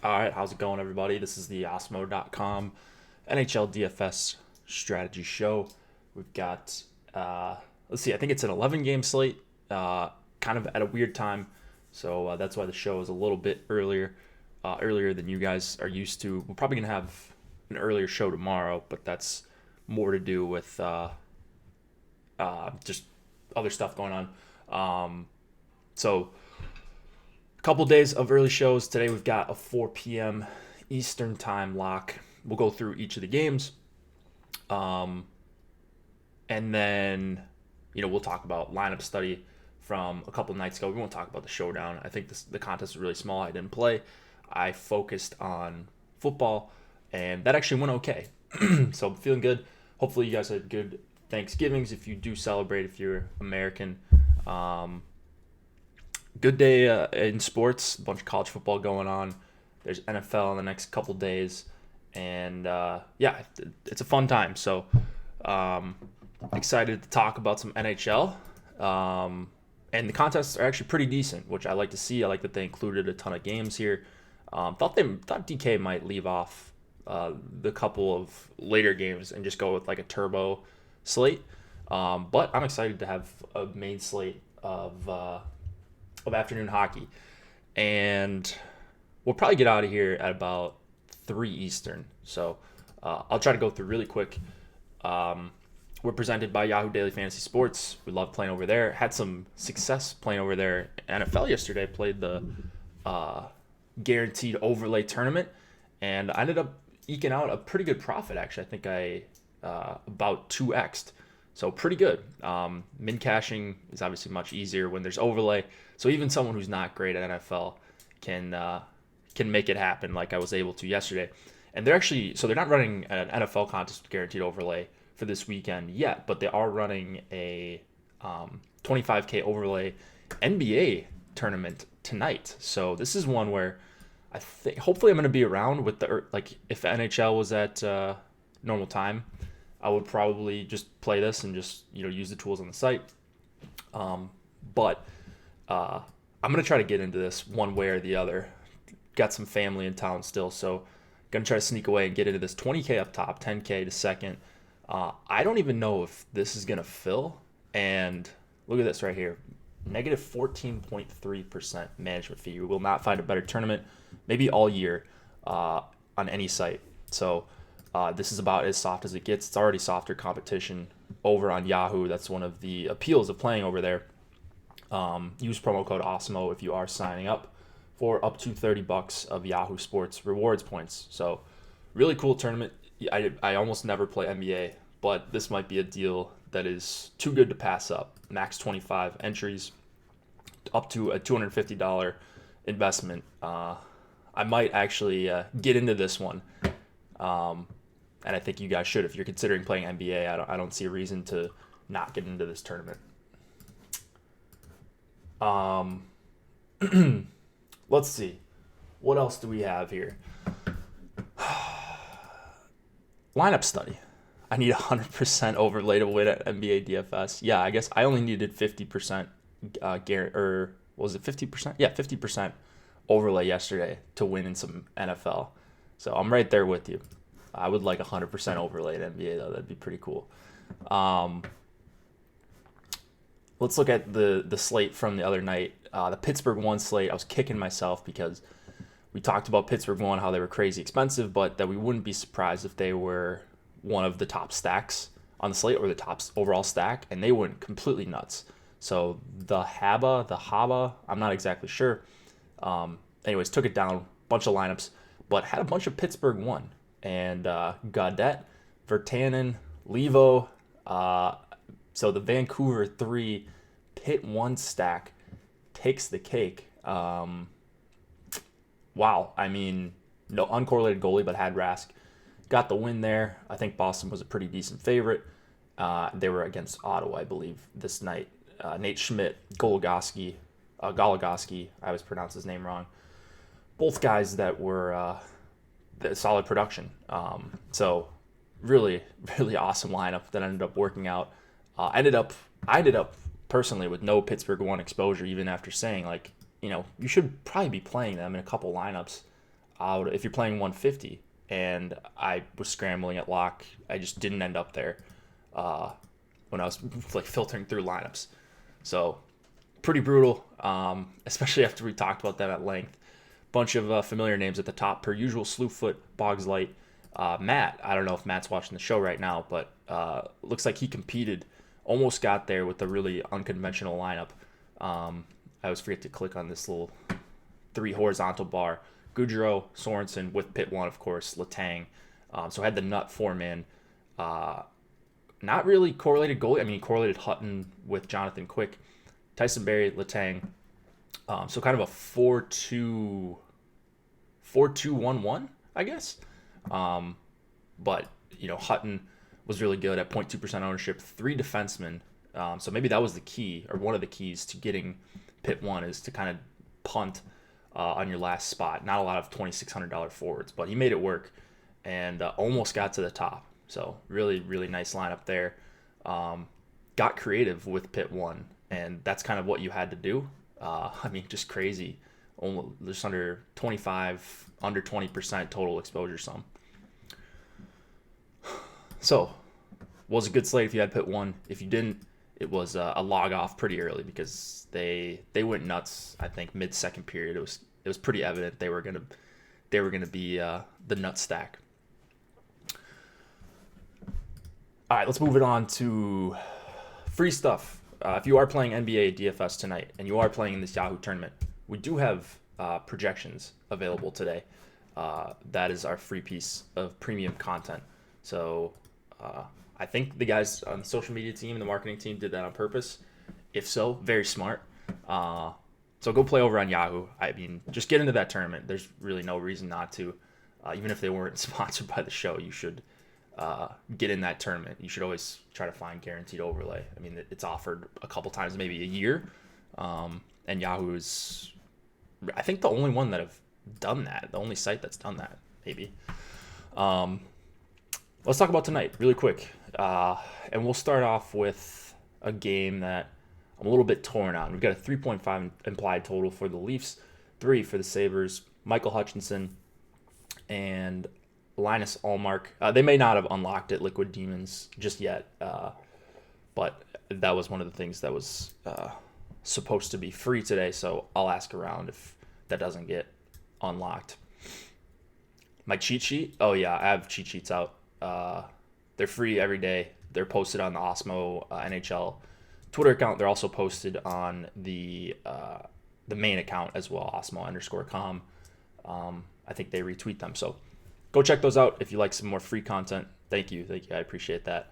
All right, how's it going, everybody? This is the Osmo.com NHL DFS Strategy Show. We've got, let's see, I think it's an 11 game slate, kind of at a weird time. So that's why the show is a little bit earlier than you guys are used to. We're probably going to have an earlier show tomorrow, but that's more to do with just other stuff going on. So a couple days of early shows. Today we've got a 4 p.m. Eastern time lock. We'll go through each of the games. And then, we'll talk about lineup study from a couple nights ago. We won't talk about the showdown. I think the contest is really small. I didn't play. I focused on football, and that actually went okay. So I'm feeling good. Hopefully you guys had good Thanksgivings if you do celebrate, if you're American. Good day in sports. A bunch of college football going on. There's NFL in the next couple days. And it's a fun time. So excited to talk about some NHL. And the contests are actually pretty decent, which I like to see. I like that they included a ton of games here. Thought DK might leave off the couple of later games and just go with like a turbo slate. But I'm excited to have a main slate of afternoon hockey. And we'll probably get out of here at about 3 Eastern. So I'll try to go through really quick. We're presented by Yahoo Daily Fantasy Sports. We love playing over there. Had some success playing over there. NFL yesterday played the guaranteed overlay tournament, and I ended up eking out a pretty good profit, actually. I think I about 2x'd. So pretty good. Min cashing is obviously much easier when there's overlay. So even someone who's not great at NFL can make it happen, like I was able to yesterday. And they're not running an NFL contest with guaranteed overlay for this weekend yet, but they are running a 25K overlay NBA tournament tonight. So this is one where I think hopefully I'm going to be around with if NHL was at normal time, I would probably just play this and just use the tools on the site. But I'm going to try to get into this one way or the other. Got some family in town still, so going to try to sneak away and get into this 20K up top, 10K to second. I don't even know if this is going to fill. And look at this right here. Negative 14.3% management fee. You will not find a better tournament, maybe all year, on any site. So this is about as soft as it gets. It's already softer competition over on Yahoo. That's one of the appeals of playing over there. Use promo code OSMO if you are signing up for up to $30 of Yahoo Sports rewards points. So really cool tournament. I almost never play NBA, but this might be a deal that is too good to pass up. Max 25 entries, up to a $250 investment. I might actually get into this one. And I think you guys should. If you're considering playing NBA, I don't see a reason to not get into this tournament. Let's see. What else do we have here? Lineup study. I need 100% overlay to win at NBA DFS. Yeah, I guess I only needed 50% or was it 50%? Yeah, 50% overlay yesterday to win in some NFL. So I'm right there with you. I would like 100% overlay at NBA though. That'd be pretty cool. Let's look at the slate from the other night. The Pittsburgh 1 slate. I was kicking myself because we talked about Pittsburgh 1, how they were crazy expensive, but that we wouldn't be surprised if they were one of the top stacks on the slate or the top overall stack, and they went completely nuts. So the Haba, I'm not exactly sure. Anyways, took it down, bunch of lineups, but had a bunch of Pittsburgh 1. And Gaudette, Virtanen, Levo. So the Vancouver 3 Pitt 1 stack takes the cake. Wow. I mean, no uncorrelated goalie, but had Rask. Got the win there. I think Boston was a pretty decent favorite. They were against Ottawa, I believe, this night. Nate Schmidt, Goligoski. I always pronounce his name wrong. Both guys that were solid production. So really, really awesome lineup that ended up working out. I ended up personally with no Pittsburgh 1 exposure, even after saying you should probably be playing them in a couple lineups. out if you're playing 150, and I was scrambling at lock. I just didn't end up there when I was like filtering through lineups. So pretty brutal, especially after we talked about that at length. Bunch of familiar names at the top, per usual: Slewfoot, Boggs Light, Matt. I don't know if Matt's watching the show right now, but looks like he competed, almost got there with a really unconventional lineup. I always forget to click on this little 3 horizontal bar. Goudreau, Sorensen with Pitt 1, of course, Letang. So I had the nut 4-man. Not really correlated goalie. I mean, he correlated Hutton with Jonathan Quick, Tyson Barrie, Letang. So kind of a 4-2-1-1, I guess. But, Hutton was really good at 0.2% ownership, 3 defensemen. So maybe that was the key, or one of the keys to getting Pitt 1, is to kind of punt on your last spot. Not a lot of $2,600 forwards, but he made it work and almost got to the top. So really, really nice lineup there. Got creative with Pitt 1, and that's kind of what you had to do. Just crazy. Just under 25, under 20% total exposure sum. So, was a good slate if you had Pitt 1. If you didn't, it was a log off pretty early because they went nuts. I think mid-second period, it was pretty evident they were gonna be the nut stack. All right, let's move it on to free stuff. If you are playing NBA DFS tonight and you are playing in this Yahoo tournament, we do have projections available today. That is our free piece of premium content. So I think the guys on the social media team and the marketing team did that on purpose. If so, very smart. So go play over on Yahoo. I mean, just get into that tournament. There's really no reason not to. Even if they weren't sponsored by the show, you should get in that tournament. You should always try to find guaranteed overlay. I mean, it's offered a couple times, maybe a year. And Yahoo is, I think, the only one that have done that. The only site that's done that, maybe. Let's talk about tonight really quick. And we'll start off with a game that I'm a little bit torn on. We've got a 3.5 implied total for the Leafs, 3 for the Sabres, Michael Hutchinson, and Linus Ullmark. They may not have unlocked it, Liquid Demons, just yet. But that was one of the things that was supposed to be free today, so I'll ask around if that doesn't get unlocked. My cheat sheet? Oh, yeah, I have cheat sheets out. They're free every day. They're posted on the Osmo NHL Twitter account. They're also posted on the main account as well, Osmo_com. I think they retweet them. So go check those out if you like some more free content. Thank you. I appreciate that.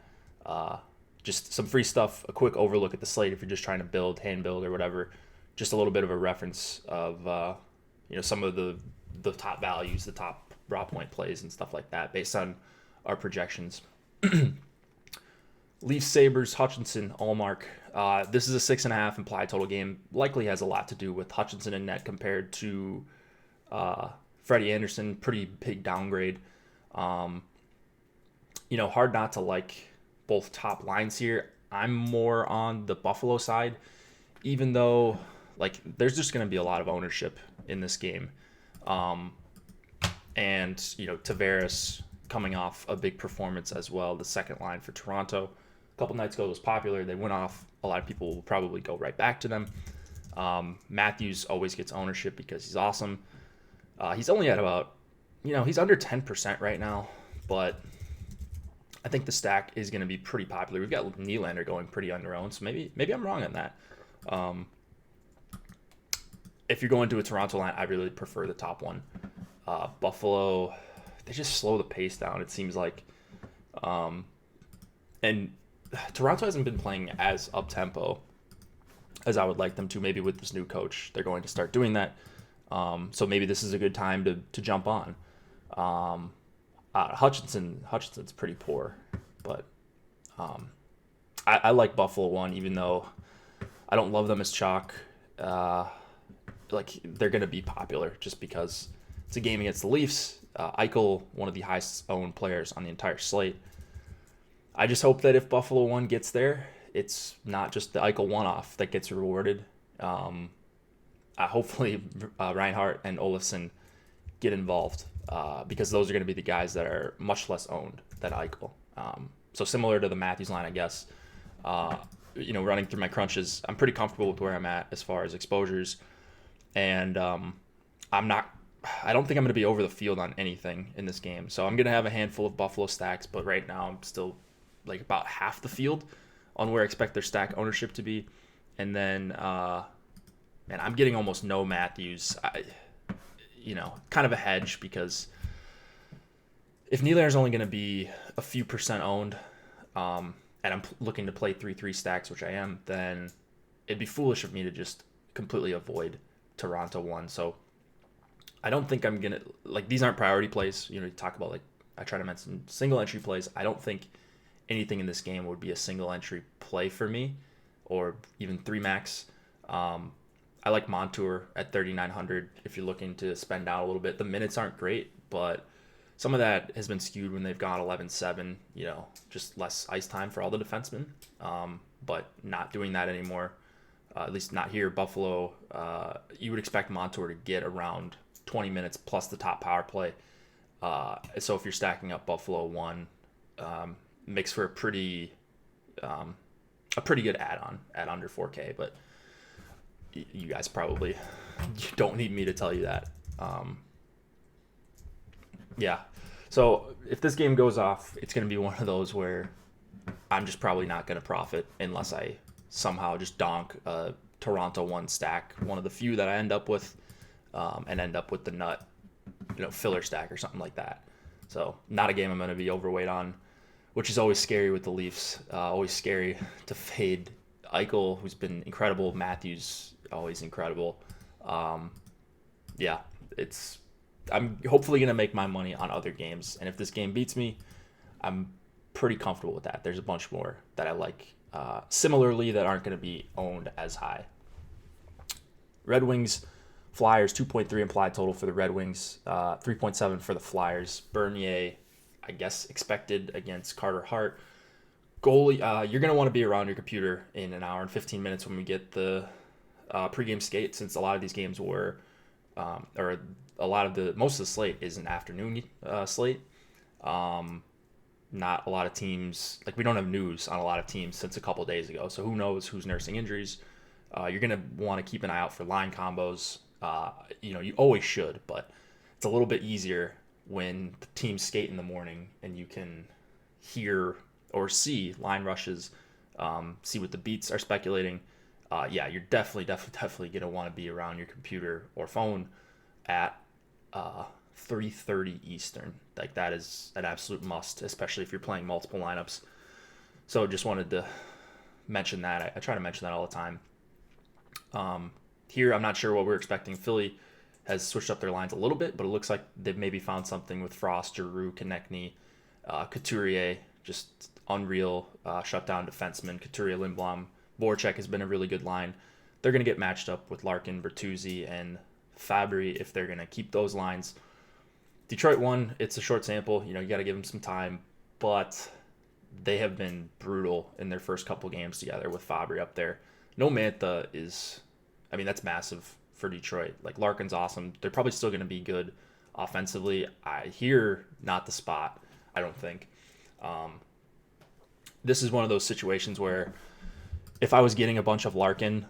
Just some free stuff, a quick overlook at the slate if you're just trying to hand build or whatever. Just a little bit of a reference of some of the top values, the top raw point plays and stuff like that based on our projections. Leafs, Sabres, Hutchinson, Ullmark. This is a 6.5 implied total game. Likely has a lot to do with Hutchinson in net compared to Freddie Anderson. Pretty big downgrade. Hard not to like both top lines here. I'm more on the Buffalo side, even though there's just going to be a lot of ownership in this game. And Tavares coming off a big performance as well. The second line for Toronto a couple nights ago was popular. They went off. A lot of people will probably go right back to them. Matthews always gets ownership because he's awesome. He's only at about, he's under 10% right now, but I think the stack is going to be pretty popular. We've got Nylander going pretty underowned, so maybe I'm wrong on that. If you're going to a Toronto line, I really prefer the top one. Buffalo, they just slow the pace down, it seems like. And Toronto hasn't been playing as up-tempo as I would like them to. Maybe with this new coach, they're going to start doing that. So maybe this is a good time to jump on. Hutchinson's pretty poor, but I like Buffalo 1, even though I don't love them as chalk. They're going to be popular just because it's a game against the Leafs. Eichel, one of the highest owned players on the entire slate. I just hope that if Buffalo 1 gets there, it's not just the Eichel one-off that gets rewarded. Hopefully Reinhart and Olofsson get involved because those are going to be the guys that are much less owned than Eichel. So similar to the Matthews line, I guess. Running through my crunches, I'm pretty comfortable with where I'm at as far as exposures, and I don't think I'm going to be over the field on anything in this game. So I'm going to have a handful of Buffalo stacks, but right now I'm still like about half the field on where I expect their stack ownership to be. And then, I'm getting almost no Matthews. Kind of a hedge because if Nylander's only going to be a few percent owned, and I'm looking to play 3-3 stacks, which I am, then it'd be foolish of me to just completely avoid Toronto 1. So I don't think I'm going to, like, these aren't priority plays. You talk about, like, I try to mention single entry plays. I don't think anything in this game would be a single entry play for me, or even 3 max. I like Montour at 3,900 if you're looking to spend out a little bit. The minutes aren't great, but some of that has been skewed when they've gone 11-7, just less ice time for all the defensemen. But not doing that anymore, at least not here. Buffalo, you would expect Montour to get around 20 minutes plus the top power play. So if you're stacking up Buffalo 1, makes for a pretty good add-on at under 4K, but you guys probably don't need me to tell you that. So if this game goes off, it's going to be one of those where I'm just probably not going to profit unless I somehow just donk a Toronto 1 stack, one of the few that I end up with, and end up with the nut, filler stack or something like that. So not a game I'm going to be overweight on, which is always scary with the Leafs. Always scary to fade Eichel, who's been incredible. Matthews, always incredible. I'm hopefully going to make my money on other games. And if this game beats me, I'm pretty comfortable with that. There's a bunch more that I like similarly that aren't going to be owned as high. Red Wings, Flyers, 2.3 implied total for the Red Wings, 3.7 for the Flyers. Bernier, I guess, expected against Carter Hart. Goalie, you're going to want to be around your computer in an hour and 15 minutes when we get the pregame skate, since a lot of these games were, most of the slate is an afternoon slate. Not a lot of teams, like we don't have news on a lot of teams since a couple of days ago, so who knows who's nursing injuries. You're going to want to keep an eye out for line combos. You always should, but it's a little bit easier when the teams skate in the morning and you can hear or see line rushes, see what the beats are speculating. You're definitely going to want to be around your computer or phone at 3:30 Eastern. Like, that is an absolute must, especially if you're playing multiple lineups. So just wanted to mention that. I try to mention that all the time. Here, I'm not sure what we're expecting. Philly has switched up their lines a little bit, but it looks like they've maybe found something with Frost, Giroux, Konechny, Couturier, just unreal shutdown defenseman. Couturier, Lindblom, Voracek has been a really good line. They're going to get matched up with Larkin, Bertuzzi, and Fabry if they're going to keep those lines. Detroit 1, it's a short sample. You got to give them some time, but they have been brutal in their first couple games together with Fabry up there. No Mantha is, that's massive for Detroit. Like, Larkin's awesome. They're probably still going to be good offensively. I hear not the spot, I don't think. This is one of those situations where if I was getting a bunch of Larkin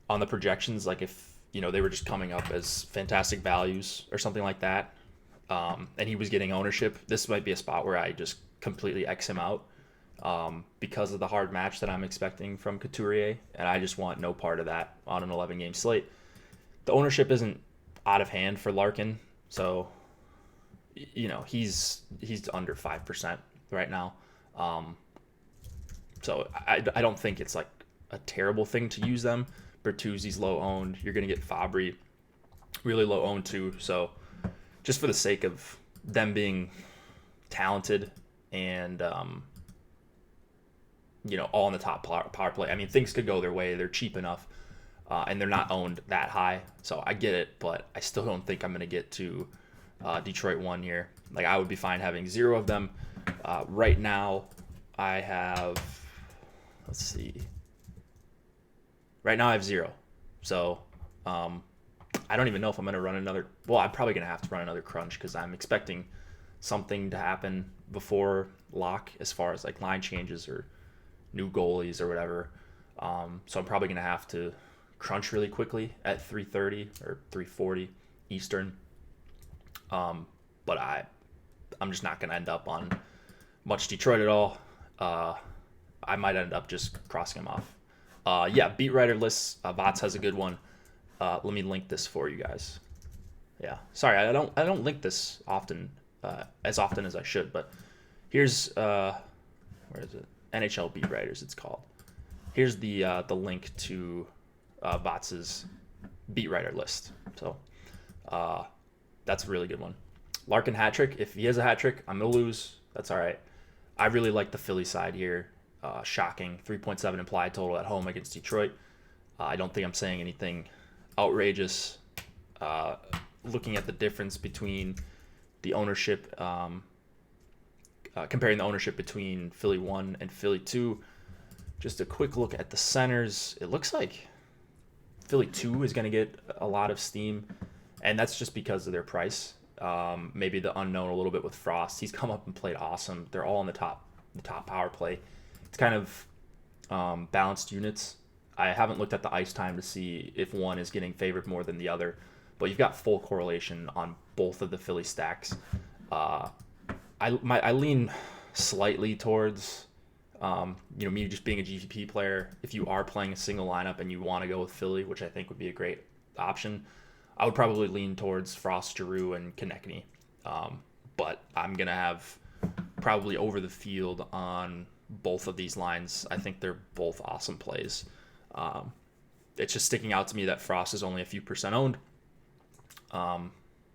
on the projections, like if, they were just coming up as fantastic values or something like that, and he was getting ownership, this might be a spot where I just completely X him out because of the hard match that I'm expecting from Couturier, and I just want no part of that on an 11-game slate. The ownership isn't out of hand for Larkin, so, he's under 5% right now. So I don't think it's like a terrible thing to use them. Bertuzzi's low owned. You're going to get Fabry really low owned too. So just for the sake of them being talented and, all in the top power play, things could go their way. They're cheap enough and they're not owned that high. So I get it, but I still don't think I'm going to get to Detroit 1 here. Like, I would be fine having 0 of them. Right now I have, right now I have 0. So I don't even know if I'm going to run another. Well, I'm probably going to have to run another crunch because I'm expecting something to happen before lock as far as like line changes or new goalies or whatever. So I'm probably going to have to crunch really quickly at 3:30 or 3:40 Eastern. But I'm just not going to end up on much Detroit at all. I might end up just crossing them off. Yeah, beat writer lists. Bots has a good one. Let me link this for you guys. Yeah, sorry, I don't link this often, as often as I should. But here's where is it? NHL beat writers, it's called. Here's the link to Bots's beat writer list. So that's a really good one. Larkin hat trick. If he has a hat trick, I'm gonna lose. That's all right. I really like the Philly side here. Shocking 3.7 implied total at home against Detroit. I don't think I'm saying anything outrageous. Looking at the difference between the ownership, comparing the ownership between Philly 1 and Philly 2, just a quick look at the centers. It looks like Philly 2 is going to get a lot of steam, and that's just because of their price. Maybe the unknown a little bit with Frost. He's come up and played awesome. They're all in the top power play. It's kind of balanced units. I haven't looked at the ice time to see if one is getting favored more than the other, but you've got full correlation on both of the Philly stacks. I lean slightly towards me just being a GPP player. If you are playing a single lineup and you want to go with Philly, which I think would be a great option, I would probably lean towards Frost, Giroux, and Konechny. But I'm gonna have probably over the field on both of these lines. I think they're both awesome plays. It's just sticking out to me that Frost is only a few % owned, and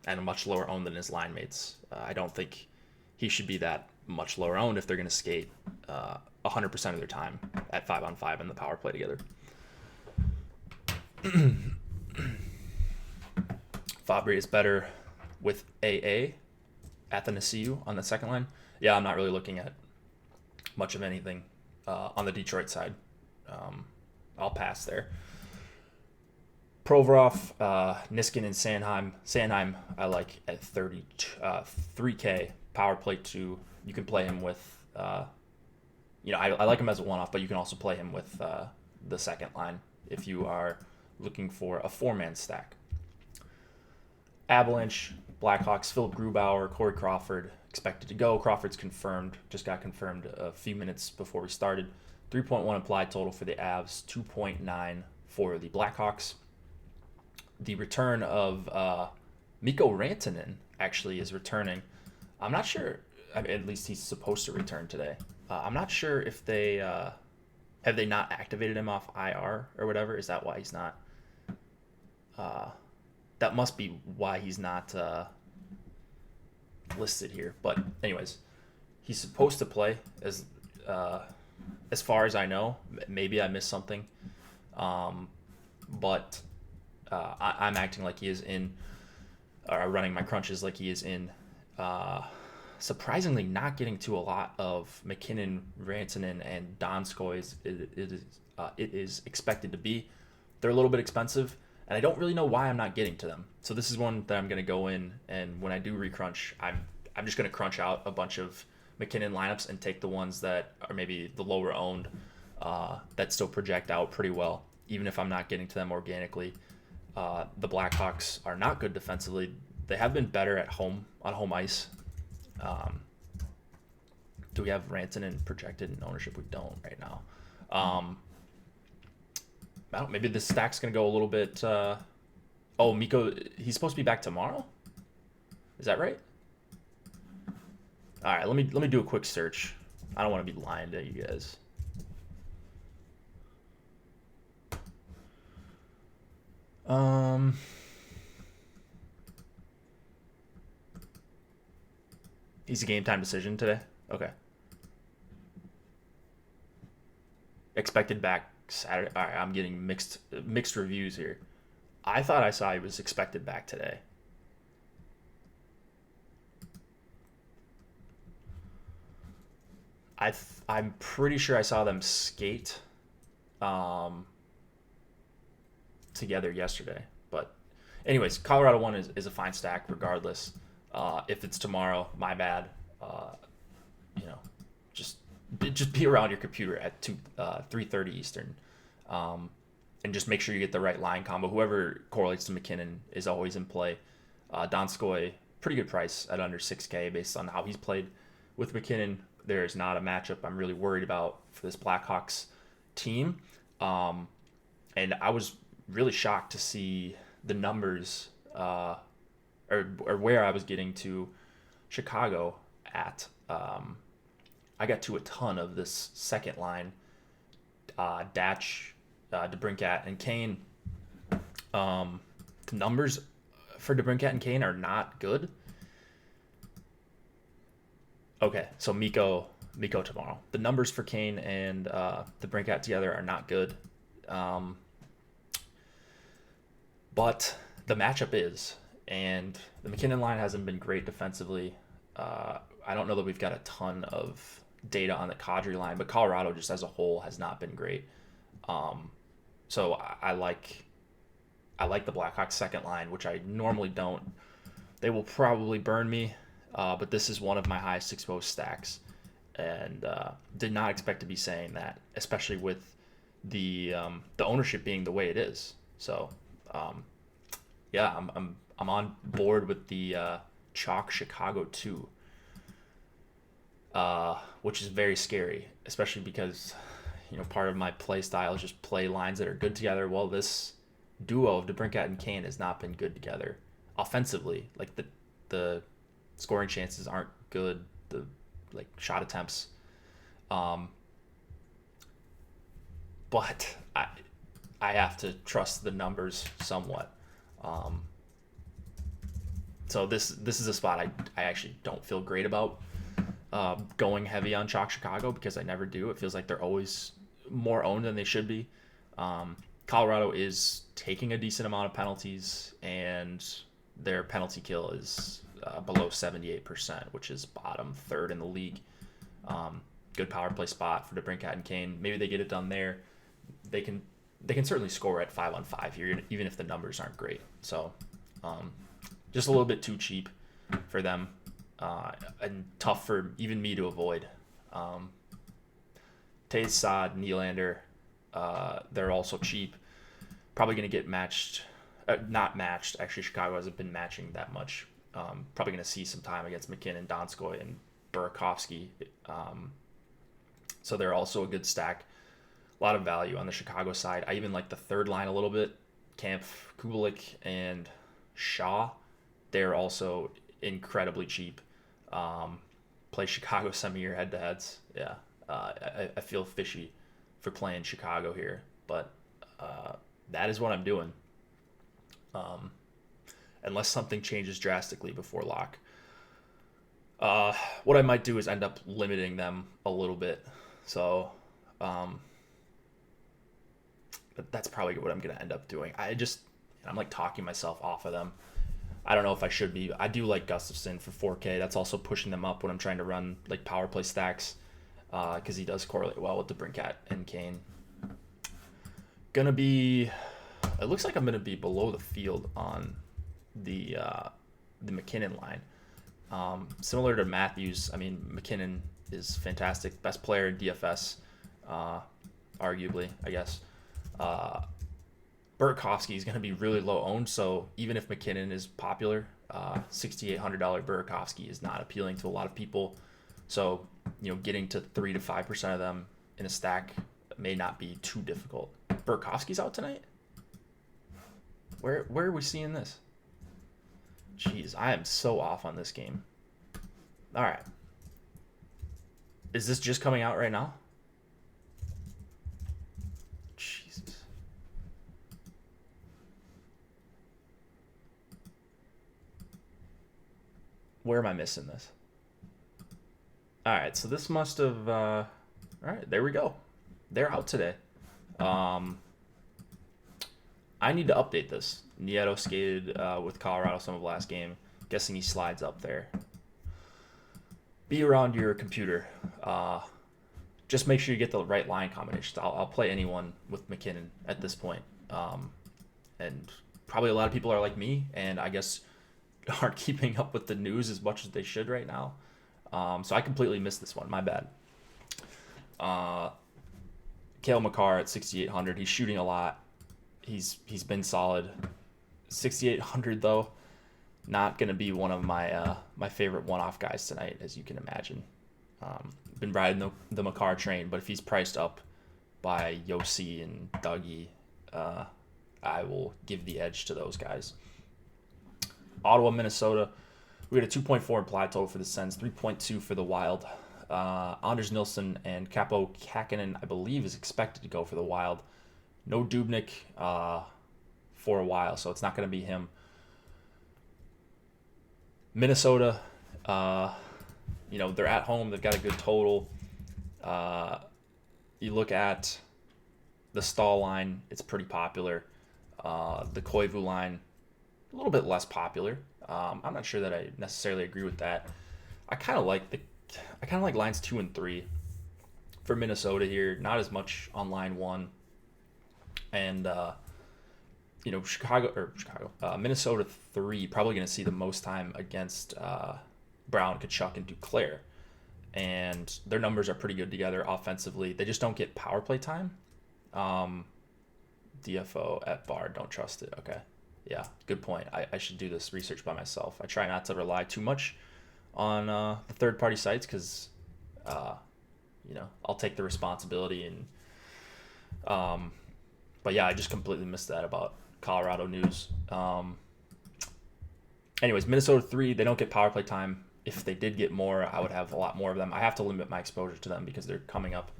a much lower owned than his line mates. I don't think he should be that much lower owned if they're going to skate 100% of their time at 5-on-5 in the power play together. Fabry is better with AA, Athanasiou on the second line. Yeah, I'm not really looking at much of anything on the Detroit side. I'll pass there. Provorov, Niskin, and Sanheim I like at 3K. Power play 2. You can play him with, I like him as a one-off, but you can also play him with the second line if you are looking for a 4-man stack. Avalanche, Blackhawks, Philip Grubauer, Corey Crawford expected to go. Crawford's confirmed, just got confirmed a few minutes before we started. 3.1 implied total for the Avs, 2.9 for the Blackhawks. The return of Mikko Rantanen actually is returning. I'm not sure, at least he's supposed to return today. I'm not sure if they have they not activated him off IR or whatever. Is that why he's not? That must be why he's not listed here. But anyways, he's supposed to play as far as I know. Maybe I missed something, but I'm acting like he is in, or running my crunches like he is in. Surprisingly, not getting to a lot of McKinnon, Rantanen, and Donskoy it is expected to be. They're a little bit expensive, and I don't really know why I'm not getting to them. So this is one that I'm going to go in, and when I do recrunch, I'm just going to crunch out a bunch of McKinnon lineups and take the ones that are maybe the lower owned that still project out pretty well, even if I'm not getting to them organically. The Blackhawks are not good defensively. They have been better at home, on home ice. Do we have Rantanen projected in ownership? We don't right now. Maybe this stack's going to go a little bit... Mikko, he's supposed to be back tomorrow? Is that right? All right, let me do a quick search. I don't want to be lying to you guys. He's a game time decision today. Okay. Expected back Saturday. All right, I'm getting mixed reviews here. I thought I saw he was expected back today. I'm pretty sure I saw them skate together yesterday, but Anyways, Colorado one is a fine stack regardless. If it's tomorrow, my bad. You know, just be around your computer at 3:30 Eastern, and just make sure you get the right line combo. Whoever correlates to McKinnon is always in play. Donskoy, pretty good price at under 6K based on how he's played with McKinnon. There is not a matchup I'm really worried about for this Blackhawks team. And I was really shocked to see the numbers or where I was getting to Chicago at. I got to a ton of this second line, Datch, DeBrincat, and Kane. The numbers for DeBrincat and Kane are not good. Okay, so Miko tomorrow. The numbers for Kane and DeBrincat together are not good. But the matchup is, and the McKinnon line hasn't been great defensively. I don't know that we've got a ton of data on the Kadri line, but Colorado just as a whole has not been great. So I like the Blackhawks second line, which I normally don't. They will probably burn me, but this is one of my highest exposed stacks, and did not expect to be saying that, especially with the ownership being the way it is. So yeah, I'm on board with the chalk Chicago 2, which is very scary, especially because part of my play style is just play lines that are good together. Well, this duo of DeBrincat and Kane has not been good together offensively. Like the scoring chances aren't good. The shot attempts, but I have to trust the numbers somewhat. So this is a spot I actually don't feel great about going heavy on chalk Chicago, because I never do. It feels like they're always more owned than they should be. Colorado is taking a decent amount of penalties, and their penalty kill is below 78%, which is bottom third in the league. Good power play spot for DeBrincat and Kane. Maybe they get it done there. They can certainly score at 5-on-5 here, even if the numbers aren't great. So just a little bit too cheap for them, and tough for even me to avoid. Taze, Saad, Nylander, they're also cheap. Probably going to get matched. Not matched. Actually, Chicago hasn't been matching that much. Probably going to see some time against McKinnon, Donskoy, and Burakovsky. So they're also a good stack. A lot of value on the Chicago side. I even like the third line a little bit. Kampf, Kubelik, and Shaw. They're also incredibly cheap. Play Chicago some of your head-to-heads. Yeah. I feel fishy for playing Chicago here, but that is what I'm doing. Unless something changes drastically before lock. What I might do is end up limiting them a little bit. So, but that's probably what I'm going to end up doing. I'm like talking myself off of them. I don't know if I should be. I do like Gustafsson for 4K. That's also pushing them up when I'm trying to run like power play stacks, because he does correlate well with the DeBrincat and Kane. It looks like I'm gonna be below the field on the McKinnon line. Similar to Matthews, I mean, McKinnon is fantastic, best player in DFS, arguably, I guess. Burakovsky is going to be really low owned, so even if McKinnon is popular, $6,800 Burakovsky is not appealing to a lot of people. So, getting to 3 to 5% of them in a stack may not be too difficult. Burakovsky's out tonight? Where are we seeing this? Jeez, I am so off on this game. All right. Is this just coming out right now? Jesus. Where am I missing this? All right, so this must have... all right, there we go. They're out today. I need to update this. Nieto skated with Colorado some of last game. Guessing he slides up there. Be around your computer. Just make sure you get the right line combinations. I'll play anyone with McKinnon at this point. And probably a lot of people are like me, and I guess aren't keeping up with the news as much as they should right now. So I completely missed this one. My bad. Cale Makar at 6,800. He's shooting a lot. He's been solid. 6,800 though, not gonna be one of my favorite one-off guys tonight, as you can imagine. Been riding the Makar train, but if he's priced up by Yossi and Dougie, I will give the edge to those guys. Ottawa, Minnesota. We got a 2.4 implied total for the Sens, 3.2 for the Wild. Anders Nilsson and Capo Kakinen, I believe, is expected to go for the Wild. No Dubnyk for a while, so it's not going to be him. Minnesota, they're at home. They've got a good total. You look at the Stahl line, it's pretty popular. The Koivu line, a little bit less popular. I'm not sure that I necessarily agree with that. I kind of like lines 2 and 3 for Minnesota here. Not as much on line 1. And Minnesota 3 probably going to see the most time against Brown, Tkachuk, and Duclair. And their numbers are pretty good together offensively. They just don't get power play time. DFO at bar, don't trust it. Okay. Yeah, good point. I should do this research by myself. I try not to rely too much on the third-party sites because, I'll take the responsibility. But yeah, I just completely missed that about Colorado news. Anyways, Minnesota 3, they don't get power play time. If they did get more, I would have a lot more of them. I have to limit my exposure to them because they're coming up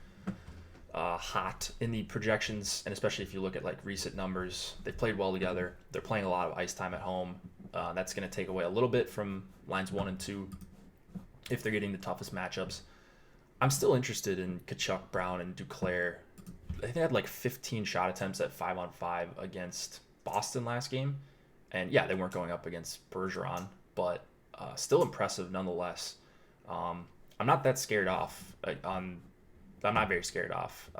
hot in the projections, and especially if you look at like recent numbers, they've played well together. They're playing a lot of ice time at home. That's going to take away a little bit from lines 1 and 2 if they're getting the toughest matchups. I'm still interested in Tkachuk, Brown, and Duclair. I think they had like 15 shot attempts at 5-on-5 against Boston last game, and yeah, they weren't going up against Bergeron, but still impressive nonetheless. I'm not that scared off I'm not very scared off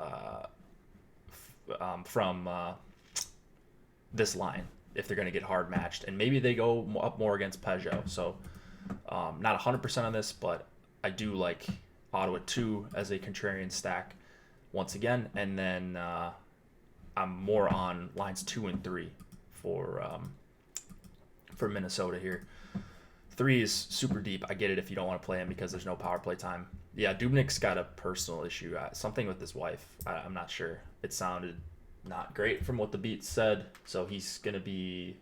from this line if they're going to get hard matched. And maybe they go up more against Peugeot. So not 100% on this, but I do like Ottawa 2 as a contrarian stack once again. And then I'm more on lines 2 and 3 for Minnesota here. 3 is super deep. I get it if you don't want to play him because there's no power play time. Yeah, Dubnyk's got a personal issue. Something with his wife. I'm not sure. It sounded not great from what the beat said. So he's going to be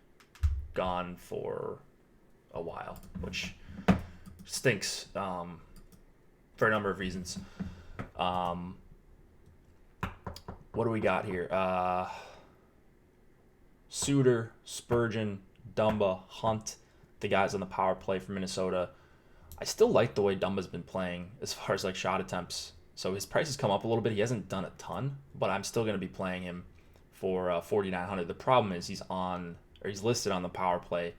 gone for a while, which stinks for a number of reasons. What do we got here? Suter, Spurgeon, Dumba, Hunt, the guys on the power play for Minnesota. I still like the way Dumba's been playing as far as like shot attempts. So his price has come up a little bit. He hasn't done a ton, but I'm still going to be playing him for 4,900. The problem is he's listed on the power play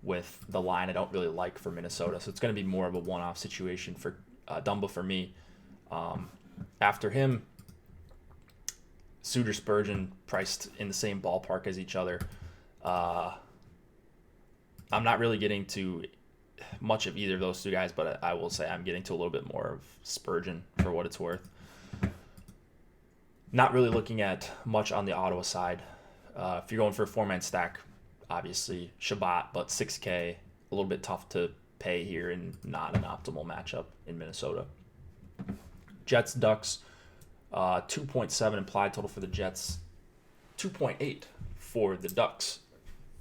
with the line I don't really like for Minnesota. So it's going to be more of a one-off situation for Dumba for me. After him, Suter, Spurgeon priced in the same ballpark as each other. I'm not really getting to much of either of those two guys, but I will say I'm getting to a little bit more of Spurgeon for what it's worth. Not really looking at much on the Ottawa side. If you're going for a 4-man stack, obviously Shabbat, but 6K, a little bit tough to pay here and not an optimal matchup in Minnesota. Jets, Ducks, 2.7 implied total for the Jets, 2.8 for the Ducks.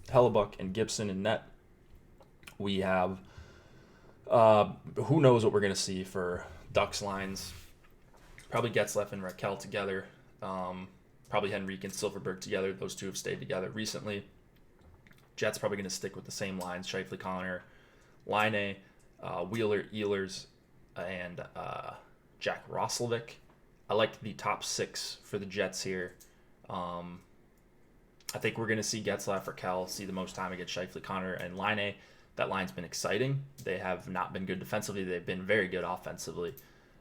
Hellebuck and Gibson in net. We have who knows what we're going to see for Ducks lines. Probably Getzlaf and Raquel together. Probably Henrique and Silverberg together. Those two have stayed together recently. Jets probably going to stick with the same lines. Scheifele, Connor, Line, Wheeler, Ehlers, and Jack Roslovic. I like the top 6 for the Jets here. I think we're going to see Getzlaf, Raquel see the most time against Scheifele, Connor, and Line. That line's been exciting. They have not been good defensively. They've been very good offensively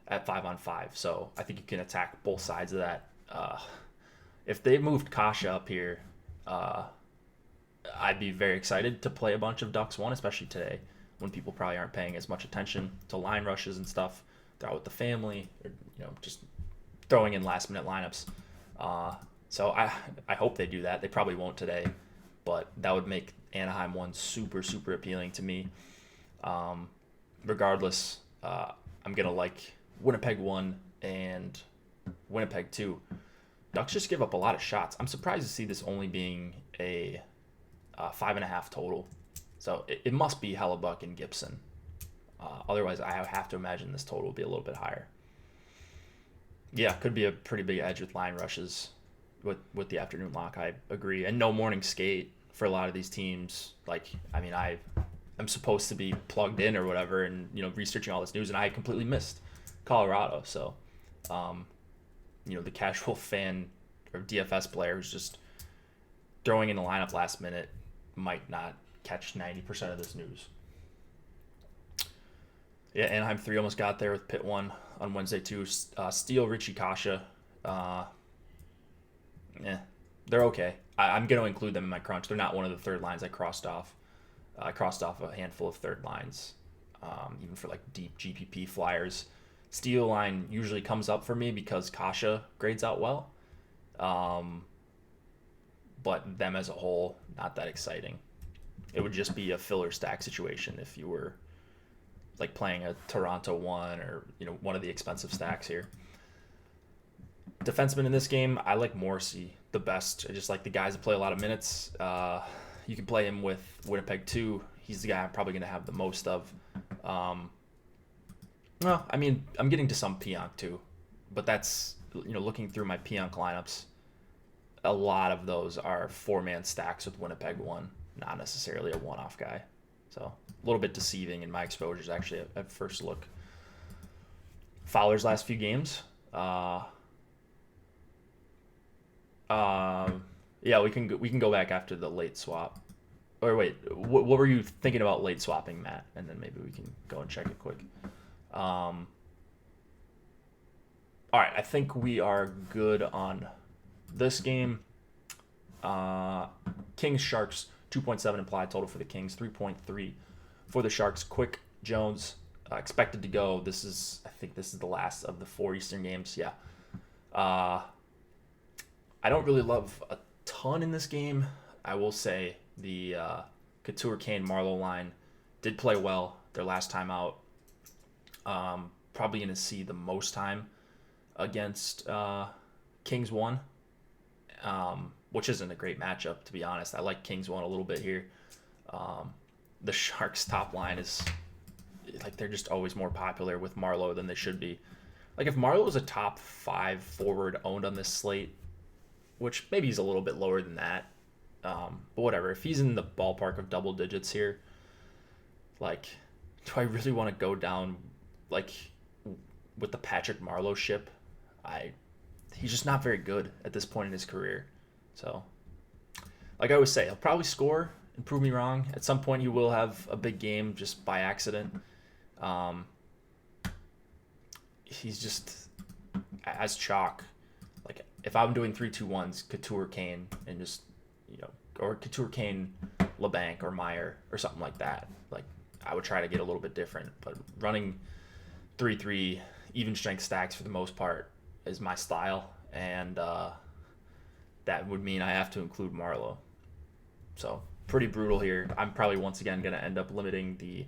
at 5-on-5. So I think you can attack both sides of that. If they moved Kasha up here, I'd be very excited to play a bunch of Ducks 1, especially today when people probably aren't paying as much attention to line rushes and stuff. They're out with the family, or just throwing in last minute lineups. So I hope they do that. They probably won't today, but that would make Anaheim 1 super, super appealing to me. Regardless, I'm going to like Winnipeg 1 and Winnipeg 2. Ducks just give up a lot of shots. I'm surprised to see this only being a 5.5 total. So it must be Hellebuck and Gibson. Otherwise, I have to imagine this total will be a little bit higher. Yeah, could be a pretty big edge with line rushes with the afternoon lock. I agree. And no morning skate for a lot of these teams. I'm supposed to be plugged in or whatever and, researching all this news, and I completely missed Colorado. So, the casual fan or DFS player who's just throwing in the lineup last minute might not catch 90% of this news. Yeah, Anaheim 3 almost got there with Pitt 1 on Wednesday too. Steele, Richie, Kasha. They're okay. I'm going to include them in my crunch. They're not one of the third lines I crossed off. I crossed off a handful of third lines, even for like deep GPP flyers. Steele line usually comes up for me because Kasha grades out well. But them as a whole, not that exciting. It would just be a filler stack situation if you were like playing a Toronto 1 or one of the expensive stacks here. Defenseman in this game, I like Morrissey the best. I just like the guys that play a lot of minutes. You can play him with Winnipeg 2. He's the guy I'm probably going to have the most of. I'm getting to some Pionk too, but that's, looking through my Pionk lineups, a lot of those are 4-man stacks with Winnipeg 1, not necessarily a one-off guy. So a little bit deceiving in my exposures actually at first look. Fowler's last few games. We can go back after the late swap. Or wait, what were you thinking about late swapping, Matt? And then maybe we can go and check it quick. All right, I think we are good on this game. Kings Sharks 2.7 implied total for the Kings, 3.3 for the Sharks. Quick Jones expected to go. I think this is the last of the 4 Eastern games. Yeah. I don't really love a ton in this game. I will say the Couture, Kane, Marleau line did play well their last time out. Probably going to see the most time against Kings 1, which isn't a great matchup, to be honest. I like Kings 1 a little bit here. The Sharks' top line is, they're just always more popular with Marleau than they should be. Like, if Marleau was a top 5 forward owned on this slate, which maybe he's a little bit lower than that, but whatever. If he's in the ballpark of double digits here, do I really want to go down, with the Patrick Marleau ship? He's just not very good at this point in his career. So, like I always say, he'll probably score and prove me wrong. At some point, he will have a big game just by accident. He's just as chalk. Like, if I'm doing 3-2-1s, Couture, Kane, and just, or Couture, Kane, LeBanc, or Meyer, or something like that. I would try to get a little bit different. But running 3-3 even strength stacks for the most part is my style, and that would mean I have to include Marleau. So pretty brutal here. I'm probably once again going to end up limiting the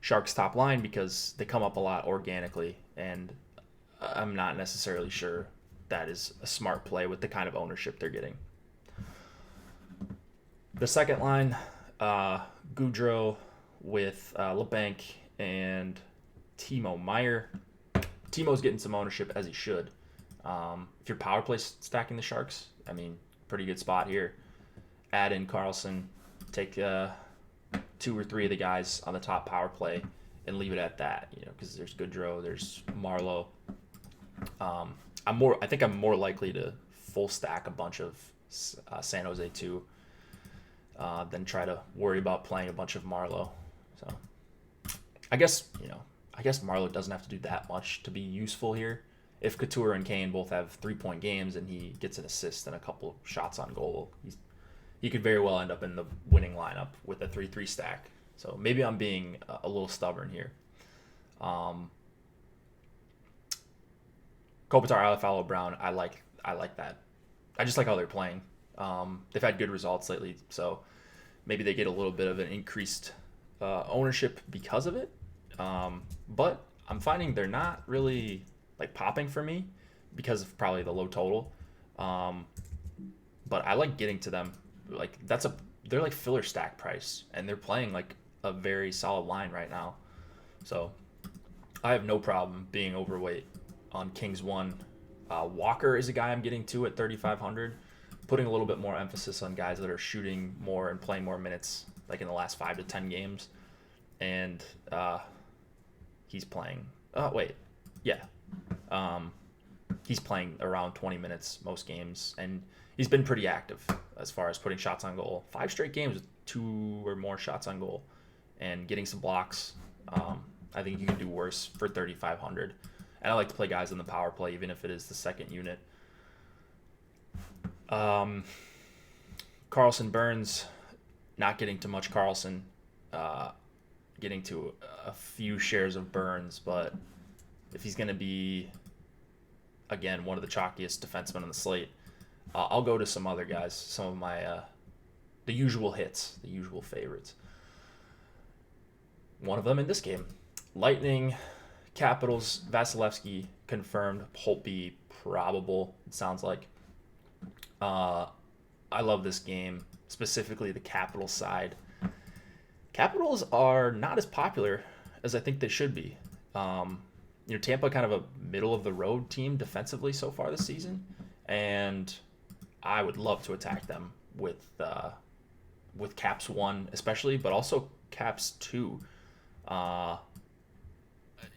Sharks top line because they come up a lot organically, and I'm not necessarily sure that is a smart play with the kind of ownership they're getting. The second line, Goudreau with LeBanc and Timo Meier. Timo's getting some ownership, as he should. If you're power play stacking the Sharks, pretty good spot here. Add in Carlson, take 2 or 3 of the guys on the top power play and leave it at that, because there's Goudreau, there's Marleau. I think I'm more likely to full stack a bunch of San Jose 2 than try to worry about playing a bunch of Marleau. So I guess Marleau doesn't have to do that much to be useful here. If Couture and Kane both have 3-point games and he gets an assist and a couple of shots on goal, he could very well end up in the winning lineup with a 3-3 stack. So maybe I'm being a little stubborn here. Kopitar, Alafalo, Brown, I like that. I just like how they're playing. They've had good results lately, so maybe they get a little bit of an increased ownership because of it. But I'm finding they're not really like popping for me because of probably the low total. But I like getting to them. Like they're like filler stack price, and they're playing like a very solid line right now. So I have no problem being overweight on Kings 1. Walker is a guy I'm getting to at 3,500, putting a little bit more emphasis on guys that are shooting more and playing more minutes, like in the last 5 to 10 games. And he's playing. He's playing around 20 minutes most games, and he's been pretty active as far as putting shots on goal. 5 straight games with 2 or more shots on goal, and getting some blocks. I think you can do worse for 3,500. And I like to play guys in the power play, even if it is the second unit. Carlson Burns, not getting to much Carlson, getting to a few shares of Burns, but if he's going to be, again, one of the chalkiest defensemen on the slate, I'll go to some other guys, some of my the usual hits, the usual favorites. One of them in this game, Lightning, Capitals, Vasilevsky confirmed, Holtby probable, it sounds like. I love this game, specifically the Capitals side. Capitals are not as popular as I think they should be. Tampa kind of a middle of the road team defensively so far this season, and I would love to attack them with Caps 1 especially, but also Caps 2.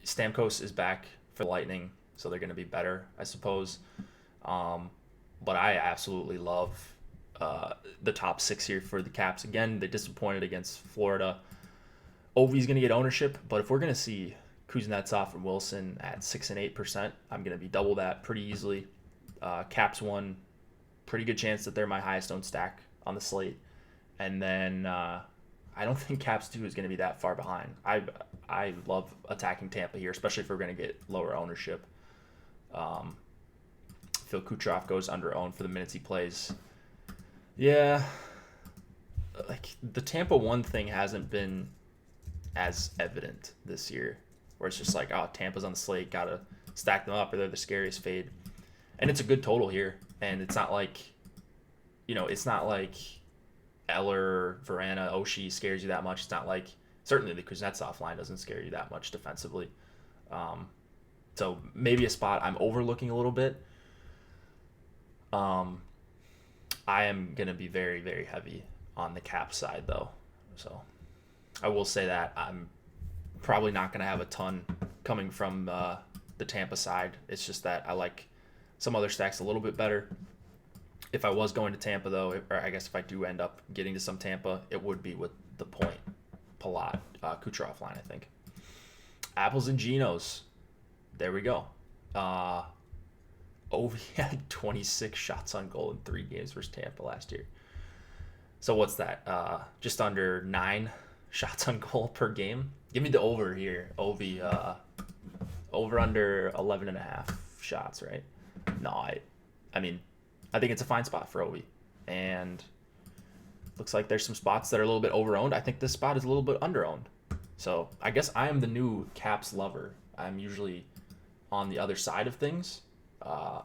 Stamkos is back for the Lightning, so they're going to be better, I suppose. But I absolutely love the top 6 here for the Caps. Again, they disappointed against Florida. Ovi's going to get ownership, but if we're going to see Kuznetsov and Wilson at 6 and 8%, I'm going to be double that pretty easily. Caps 1, pretty good chance that they're my highest owned stack on the slate. And then I don't think Caps 2 is going to be that far behind. I love attacking Tampa here, especially if we're going to get lower ownership. Phil Kucherov goes under owned for the minutes he plays. Yeah, like the Tampa 1 thing hasn't been as evident this year, where it's just like, oh, Tampa's on the slate, gotta stack them up or they're the scariest fade. And it's a good total here, and it's not like, Eller, Verana, Oshie scares you that much. It's not like, certainly the Kuznetsov line doesn't scare you that much defensively. So maybe a spot I'm overlooking a little bit. I am going to be very, very heavy on the cap side, though. So I will say that I'm probably not going to have a ton coming from the Tampa side. It's just that I like some other stacks a little bit better. If I was going to Tampa, though, or I guess if I do end up getting to some Tampa, it would be with the Point, Palat, Kucherov line, I think. Apples and Genos. There we go. Ovi had 26 shots on goal in 3 games versus Tampa last year. So what's that? Just under 9 shots on goal per game. Give me the over here. Ovi, over under 11.5 shots, right? No, I mean, I think it's a fine spot for Ovi. And looks like there's some spots that are a little bit over-owned. I think this spot is a little bit under-owned. So I guess I am the new Caps lover. I'm usually on the other side of things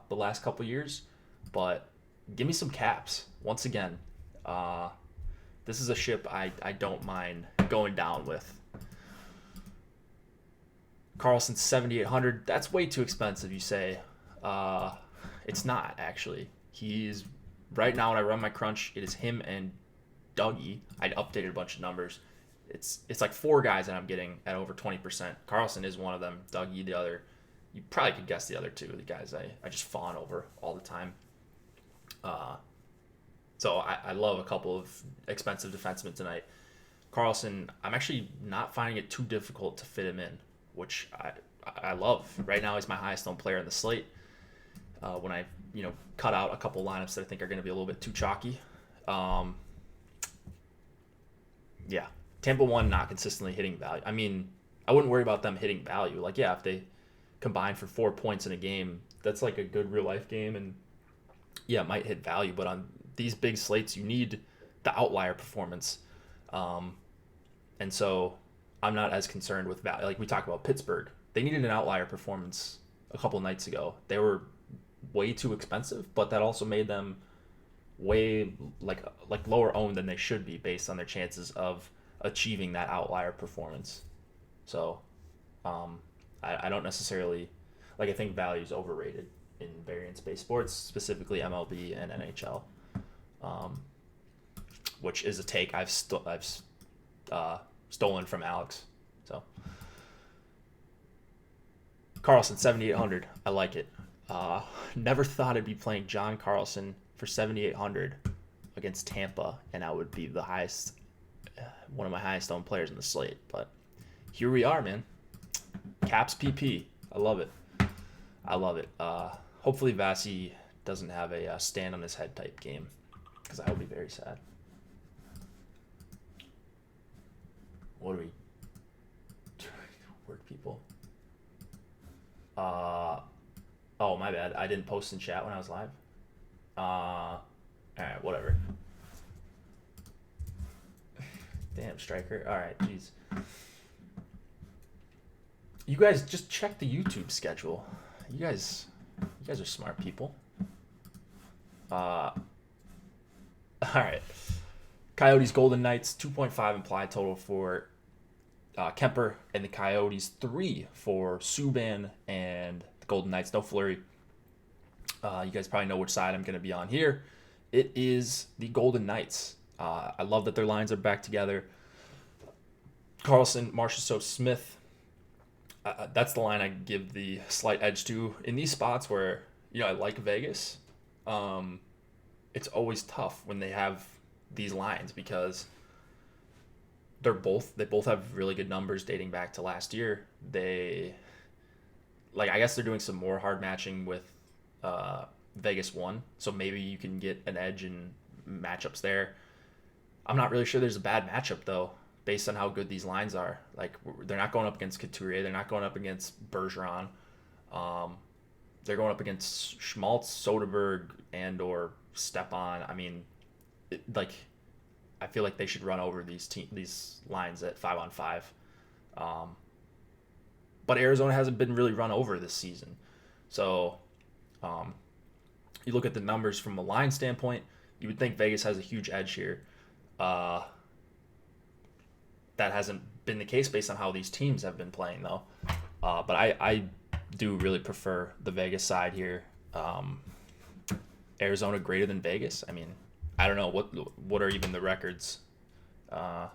the last couple years. But give me some Caps. Once again, this is a ship I don't mind going down with. Carlson 7,800. That's way too expensive, you say. It's not, actually. He's right now when I run my crunch, it is him and Dougie. I updated a bunch of numbers. It's like 4 guys that I'm getting at over 20%. Carlson is one of them. Dougie the other. You probably could guess the other 2, the guys I just fawn over all the time. So I love a couple of expensive defensemen tonight. Carlson, I'm actually not finding it too difficult to fit him in, which I love. Right now he's my highest owned player on the slate. When I cut out a couple lineups that I think are going to be a little bit too chalky. Yeah. Tampa 1 not consistently hitting value. I mean, I wouldn't worry about them hitting value. Like, yeah, if they combine for 4 points in a game, that's like a good real life game. And yeah, it might hit value. But on these big slates, you need the outlier performance. And so I'm not as concerned with value. Like we talked about Pittsburgh. They needed an outlier performance a couple nights ago. They were way too expensive, but that also made them way like lower owned than they should be based on their chances of achieving that outlier performance. So I don't necessarily like. I think value is overrated in variance-based sports, specifically MLB and NHL, which is a take I've stolen from Alex. So Carlson 7,800. I like it. Never thought I'd be playing John Carlson for 7,800 against Tampa, and I would be the highest, one of my highest owned players in the slate. But here we are, man. Caps PP. I love it. I love it. Hopefully Vasi doesn't have a stand on his head type game, because I would be very sad. What are we? Work people. Oh, my bad. I didn't post in chat when I was live. Alright, whatever. Damn, striker. Alright, jeez. You guys just check the YouTube schedule. You guys are smart people. Alright. Coyotes Golden Knights, 2.5 implied total for Kemper, and the Coyotes 3 for Subban and the Golden Knights. No Fleury. You guys probably know which side I'm going to be on here. It is the Golden Knights. I love that their lines are back together. Carlson, Marchessault, Smith. That's the line I give the slight edge to. In these spots where, I like Vegas, it's always tough when they have these lines because they both have really good numbers dating back to last year. I guess they're doing some more hard matching with Vegas 1, so maybe you can get an edge in matchups there. I'm not really sure there's a bad matchup though, based on how good these lines are. Like, they're not going up against Couturier, they're not going up against Bergeron. They're going up against Schmaltz, Soderberg, and or Stepan. I mean, I feel like they should run over these lines at 5-on-5. But Arizona hasn't been really run over this season. So you look at the numbers from a line standpoint, you would think Vegas has a huge edge here. That hasn't been the case based on how these teams have been playing, though. But I do really prefer the Vegas side here. Arizona greater than Vegas. I mean, I don't know what are even the records. I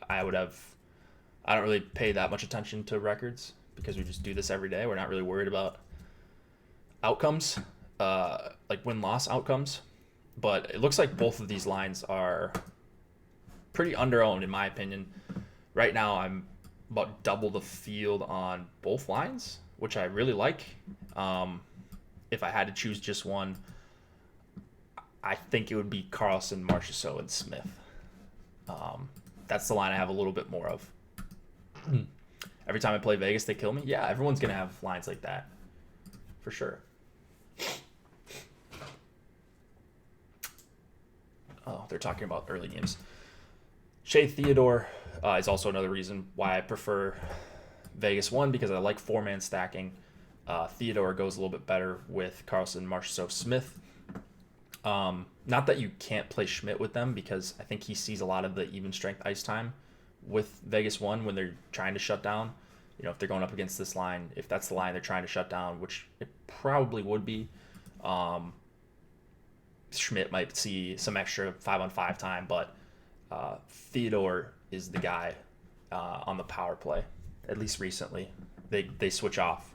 don't really pay that much attention to records because we just do this every day. We're not really worried about outcomes, like win-loss outcomes. But it looks like both of these lines are pretty under-owned, in my opinion. Right now, I'm about double the field on both lines, which I really like. If I had to choose just one, I think it would be Carlson, Marchessault, and Smith. That's the line I have a little bit more of. Every time I play Vegas, they kill me. Yeah, everyone's going to have lines like that. For sure. Oh, they're talking about early games. Shea Theodore is also another reason why I prefer Vegas 1, because I like four-man stacking. Theodore goes a little bit better with Carlson, Marchessault, Smith. Not that you can't play Schmidt with them, because I think he sees a lot of the even strength ice time with Vegas 1 when they're trying to shut down. If they're going up against this line, if that's the line they're trying to shut down, which it probably would be, Schmidt might see some extra 5-on-5 time, but Theodore is the guy on the power play, at least recently. They switch off.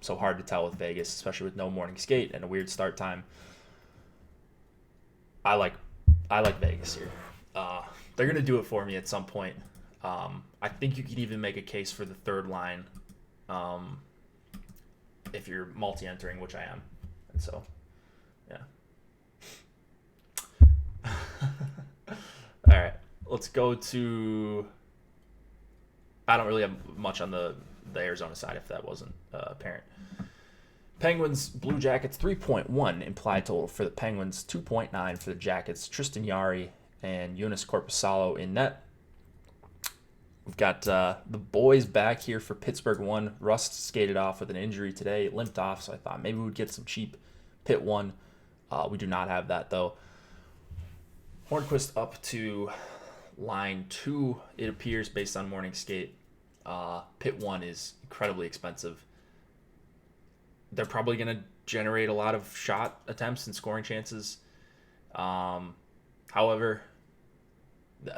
So hard to tell with Vegas, especially with no morning skate and a weird start time. I like Vegas here. They're going to do it for me at some point. I think you could even make a case for the third line if you're multi-entering, which I am. And so, yeah. All right. let's go to. I don't really have much on the Arizona side, if that wasn't apparent. Penguins, Blue Jackets, 3.1 implied total for the Penguins, 2.9 for the Jackets. Tristan Jarry and Joonas Korpisalo in net. We've got the boys back here for Pittsburgh 1. Rust skated off with an injury today, limped off, so I thought maybe we would get some cheap Pitt 1. We do not have that, though. Hornquist up to line 2, it appears, based on morning skate. Pitt 1 is incredibly expensive. They're probably going to generate a lot of shot attempts and scoring chances. However,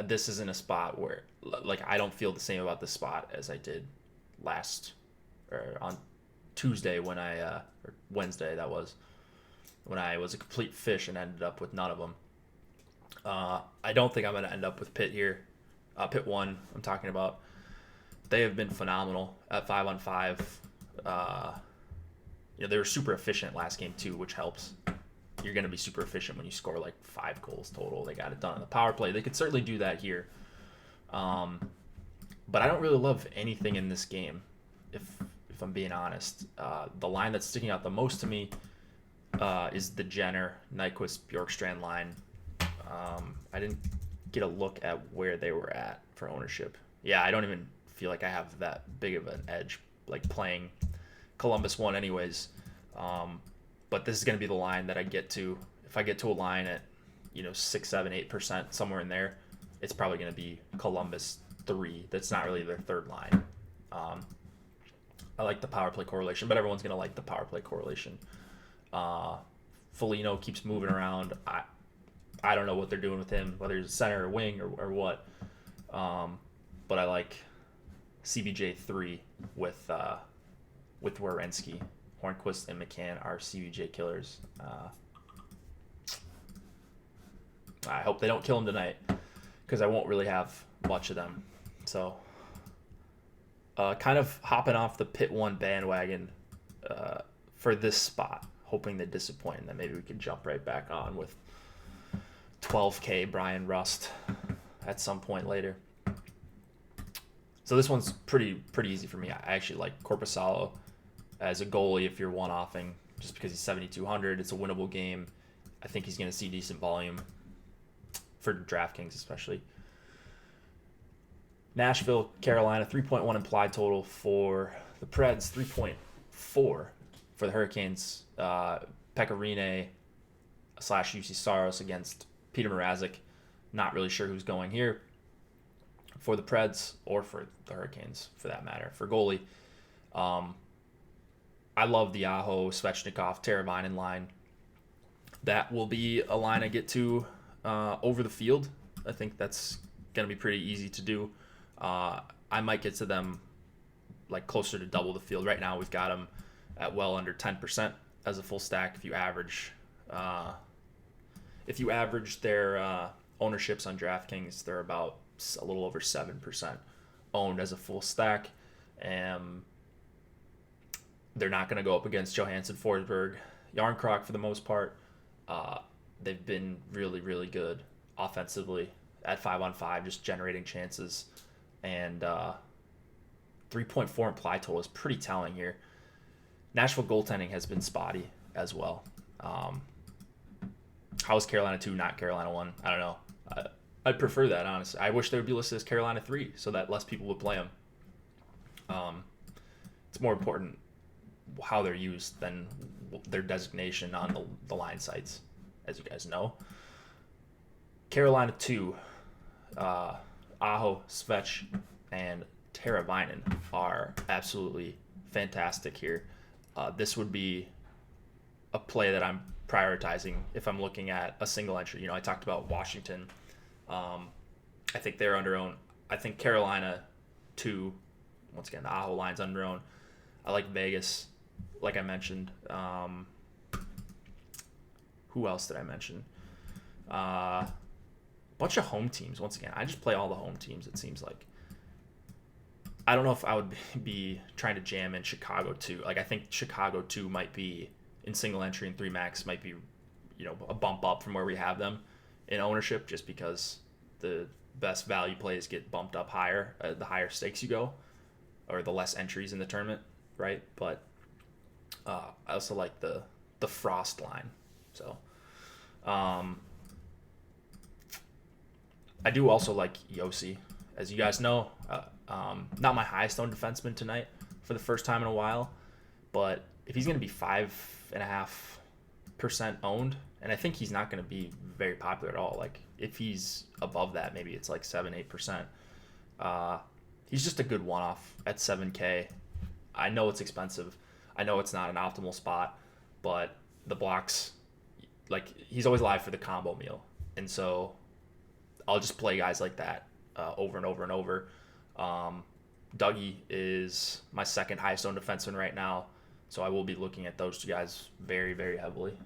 this isn't a spot where, like, I don't feel the same about this spot as I did on Tuesday or Wednesday, that was, when I was a complete fish and ended up with none of them. I don't think I'm going to end up with Pitt here. Pitt 1, I'm talking about. They have been phenomenal at 5-on-5. They were super efficient last game too, which helps. You're going to be super efficient when you score like 5 goals total. They got it done on the power play. They could certainly do that here. But I don't really love anything in this game, if I'm being honest. The line that's sticking out the most to me is the Jenner, Nyquist, Bjorkstrand line. I didn't get a look at where they were at for ownership. Yeah, I don't even feel like I have that big of an edge, like playing Columbus 1 anyways. But this is going to be the line that I get to. If I get to a line at 6, 7, 8%, somewhere in there, it's probably going to be Columbus 3. That's not really their third line. I like the power play correlation, but everyone's going to like the power play correlation. Foligno keeps moving around. I don't know what they're doing with him, whether he's a center or wing or what. But I like CBJ 3 with Werenski. Hornquist and McCann are CBJ killers. I hope they don't kill him tonight, because I won't really have much of them. So, kind of hopping off the Pitt 1 bandwagon for this spot, hoping they disappoint, and then maybe we can jump right back on with 12K Brian Rust at some point later. So this one's pretty easy for me. I actually like Korpisalo as a goalie if you're one-offing, just because he's 7,200. It's a winnable game. I think he's going to see decent volume for DraftKings especially. Nashville, Carolina, 3.1 implied total for the Preds, 3.4 for the Hurricanes. Pecorine / UC Saros against Peter Mrazek. Not really sure who's going here for the Preds or for the Hurricanes, for that matter. For goalie, I love the Aho, Svechnikov, Teravainen line. That will be a line I get to over the field. I think that's going to be pretty easy to do. I might get to them like closer to double the field. Right now we've got them at well under 10% as a full stack. If you average their ownerships on DraftKings, they're about a little over 7% owned as a full stack. They're not going to go up against Johansson, Forsberg, Yarncroc for the most part. They've been really, really good offensively at 5-on-5, just generating chances. And 3.4 implied total is pretty telling here. Nashville goaltending has been spotty as well. How is Carolina 2 not Carolina 1? I don't know. I'd prefer that, honestly. I wish they would be listed as Carolina 3 so that less people would play them. It's more important how they're used than their designation on the line sites, as you guys know. Carolina 2, Aho, Svech, and Teravainen are absolutely fantastic here. This would be a play that I'm prioritizing if I'm looking at a single entry. I talked about Washington. I think they're under own. I think Carolina 2, once again, the Aho line's under own. I like Vegas, like I mentioned. Who else did I mention? Bunch of home teams. Once again, I just play all the home teams, it seems like. I don't know if I would be trying to jam in Chicago 2. Like, I think Chicago 2 might be, in single entry and 3 max, might be, a bump up from where we have them in ownership, just because the best value plays get bumped up higher, the higher stakes you go, or the less entries in the tournament, right? But I also like the Frost line. So I do also like Yossi. As you guys know, not my highest owned defenseman tonight for the first time in a while, but if he's going to be 5.5% owned, and I think he's not going to be very popular at all. Like if he's above that, maybe it's like 7-8%. He's just a good one-off at 7K. I know it's expensive. I know it's not an optimal spot, but the blocks, like he's always live for the combo meal, and so I'll just play guys like that over and over and over. Dougie is my second highest owned defenseman right now, so I will be looking at those two guys very, very heavily.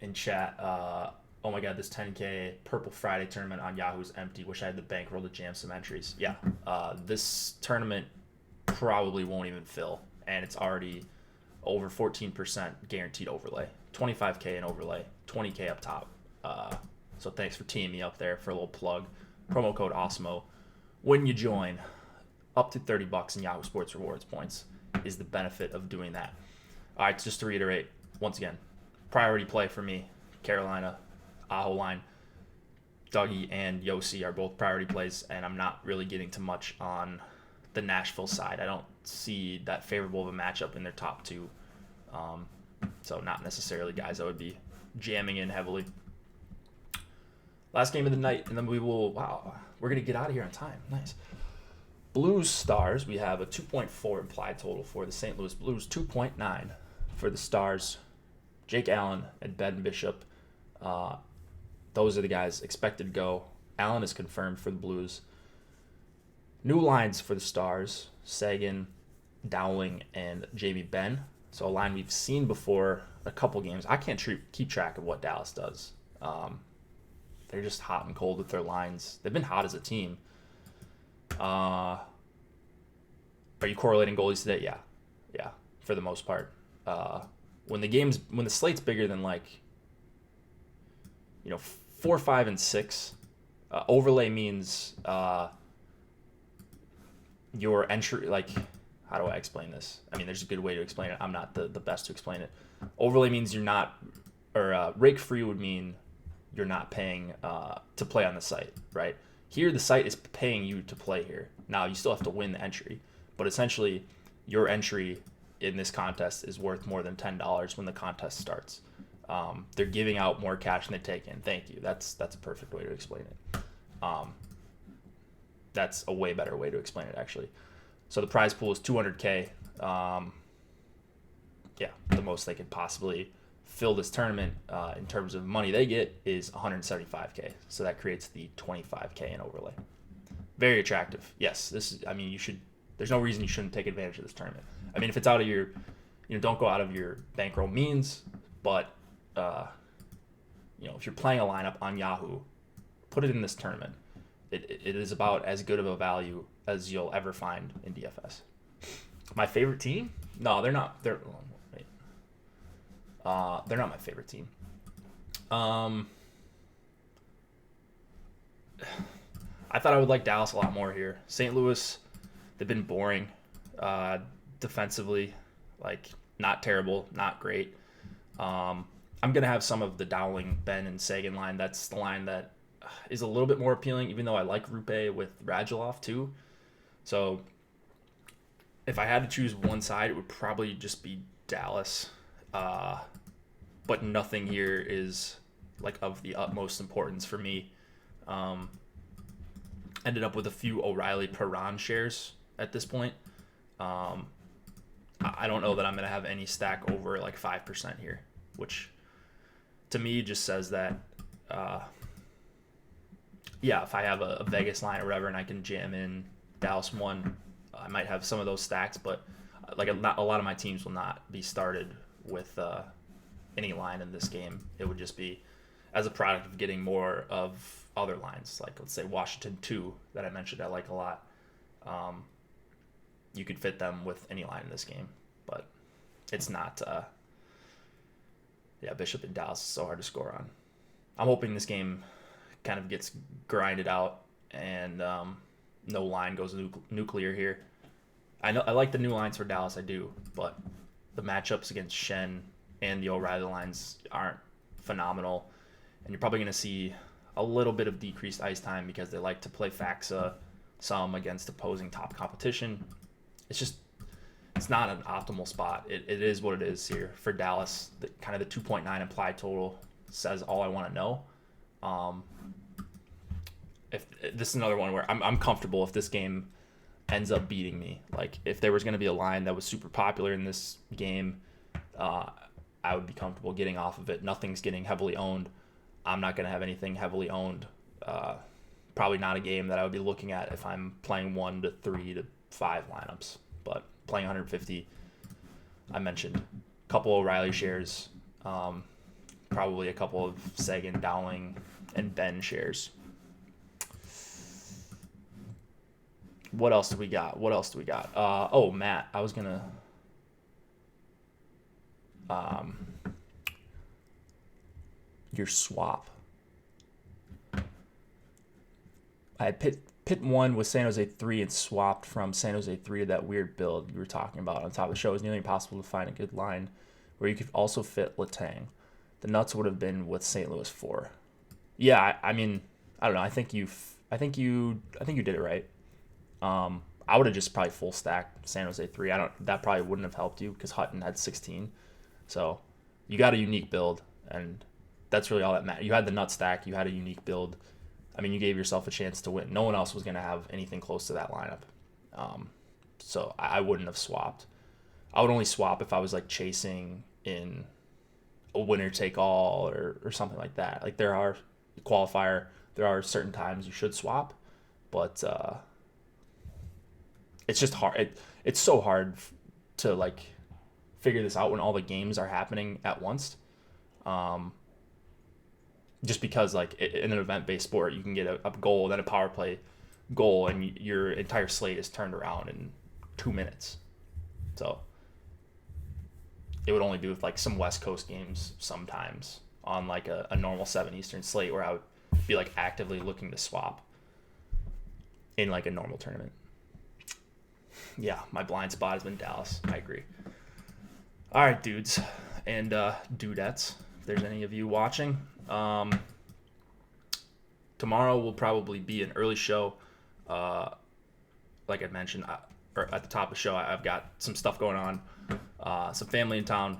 In chat, oh my god, this 10K Purple Friday tournament on Yahoo's empty. Wish I had the bankroll to jam some entries. Yeah, this tournament probably won't even fill, and it's already over 14% guaranteed overlay. 25K in overlay, 20K up top. So thanks for teaming me up there for a little plug. Promo code OSMO. When you join, up to $30 in Yahoo Sports Rewards points is the benefit of doing that. All right, just to reiterate, once again, priority play for me, Carolina, Aho line, Dougie and Yossi are both priority plays, and I'm not really getting to much on the Nashville side. I don't see that favorable of a matchup in their top two. So not necessarily guys I would be jamming in heavily. Last game of the night, and then we're going to get out of here on time. Nice. Blues Stars, we have a 2.4 implied total for the St. Louis Blues, 2.9 for the Stars. Jake Allen and Ben Bishop, those are the guys expected to go. Allen is confirmed for the Blues. New lines for the Stars, Sagan, Dowling, and Jamie Benn. So a line we've seen before a couple games. I can't keep track of what Dallas does. They're just hot and cold with their lines. They've been hot as a team. Are you correlating goalies today? Yeah, for the most part. When the slate's bigger than 4, 5, and 6, overlay means your entry. How do I explain this? I mean, there's a good way to explain it. I'm not the best to explain it. Overlay means you're not, or rake free would mean you're not paying to play on the site, right? Here, the site is paying you to play here. Now, you still have to win the entry, but essentially, your entry in this contest is worth more than $10 when the contest starts. They're giving out more cash than they take in. Thank you. That's a perfect way to explain it. That's a way better way to explain it, actually. So the prize pool is 200K. The most they could possibly fill this tournament in terms of money they get is 175K. So that creates the 25K in overlay. Very attractive. Yes, you should. There's no reason you shouldn't take advantage of this tournament. I mean, if it's out of your, don't go out of your bankroll means, but if you're playing a lineup on Yahoo, put it in this tournament. It is about as good of a value as you'll ever find in DFS. My favorite team? No, they're not. They're not my favorite team. I thought I would like Dallas a lot more here. St. Louis, they've been boring defensively, not terrible, not great. I'm going to have some of the Dowling, Ben, and Sagan line. That's the line that is a little bit more appealing, even though I like Rupe with Radulov too. So if I had to choose one side, it would probably just be Dallas. But nothing here is of the utmost importance for me. Ended up with a few O'Reilly Perron shares at this point. I don't know that I'm going to have any stack over 5% here, which to me just says that, if I have a Vegas line or whatever and I can jam in Dallas 1, I might have some of those stacks, but a lot of my teams will not be started with any line in this game. It would just be as a product of getting more of other lines, let's say Washington 2 that I mentioned I like a lot. You could fit them with any line in this game, but it's not. Bishop and Dallas is so hard to score on. I'm hoping this game kind of gets grinded out and no line goes nuclear here. I like the new lines for Dallas, I do, but the matchups against Shen and the O'Reilly lines aren't phenomenal, and you're probably going to see a little bit of decreased ice time because they like to play Faxa some against opposing top competition. It's not an optimal spot. It is what it is here for Dallas. Kind of the 2.9 implied total says all I want to know. If this is another one where I'm comfortable if this game ends up beating me. Like if there was going to be a line that was super popular in this game, I would be comfortable getting off of it. Nothing's getting heavily owned. I'm not going to have anything heavily owned. Probably not a game that I would be looking at if I'm playing 1 to 3 to 5 lineups. But playing 150, I mentioned a couple O'Reilly shares, probably a couple of Sagan, Dowling, and Ben shares. What else do we got? Matt, I was going to... your swap. I had pit 1 with San Jose 3 and swapped from San Jose 3 to that weird build you were talking about on top of the show. It was nearly impossible to find a good line where you could also fit Letang. The nuts would have been with St. Louis 4. Yeah, I mean, I don't know. I think you did it right. I would have just probably full stacked San Jose 3. That probably wouldn't have helped you because Hutton had 16. So you got a unique build, and that's really all that matters. You had the nut stack. You had a unique build. I mean, you gave yourself a chance to win. No one else was going to have anything close to that lineup. So I wouldn't have swapped. I would only swap if I was like chasing in a winner take all or something like that. Like there are certain times you should swap, but it's just hard. It's so hard to like figure this out when all the games are happening at once. Just because like in an event-based sport, you can get a goal, then a power play goal, and your entire slate is turned around in 2 minutes. So it would only be with like some West Coast games sometimes on like a normal 7 Eastern slate where I would be like actively looking to swap in like a normal tournament. Yeah, my blind spot has been Dallas. I agree. All right, dudes and dudettes, if there's any of you watching. Tomorrow will probably be an early show. Like I mentioned, or at the top of the show, I've got some stuff going on, some family in town.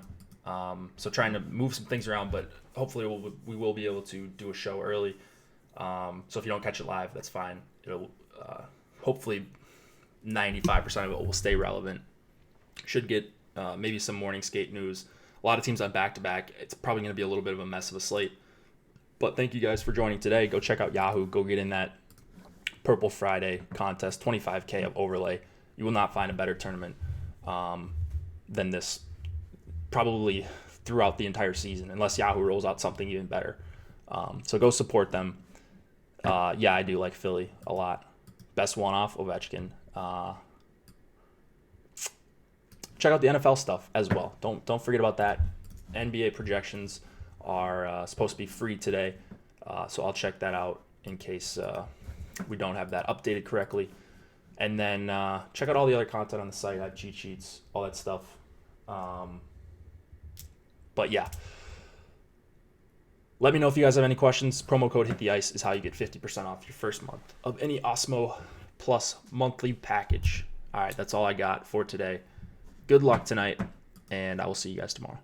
So trying to move some things around, but hopefully we will be able to do a show early. So if you don't catch it live, that's fine. It'll hopefully 95% of it will stay relevant. Should get maybe some morning skate news. A lot of teams on back-to-back. It's probably going to be a little bit of a mess of a slate. But thank you guys for joining today. Go check out Yahoo. Go get in that Purple Friday contest, 25K of overlay. You will not find a better tournament than this probably throughout the entire season, unless Yahoo rolls out something even better. So go support them. Yeah, I do like Philly a lot. Best one-off, Ovechkin. Check out the NFL stuff as well. Don't forget about that. NBA projections are supposed to be free today, so I'll check that out in case we don't have that updated correctly. And then check out all the other content on the site. I have cheat sheets, all that stuff. But yeah, let me know if you guys have any questions. Promo code Hit the Ice is how you get 50% off your first month of any Osmo Plus monthly package. All right, that's all I got for today. Good luck tonight, and I will see you guys tomorrow.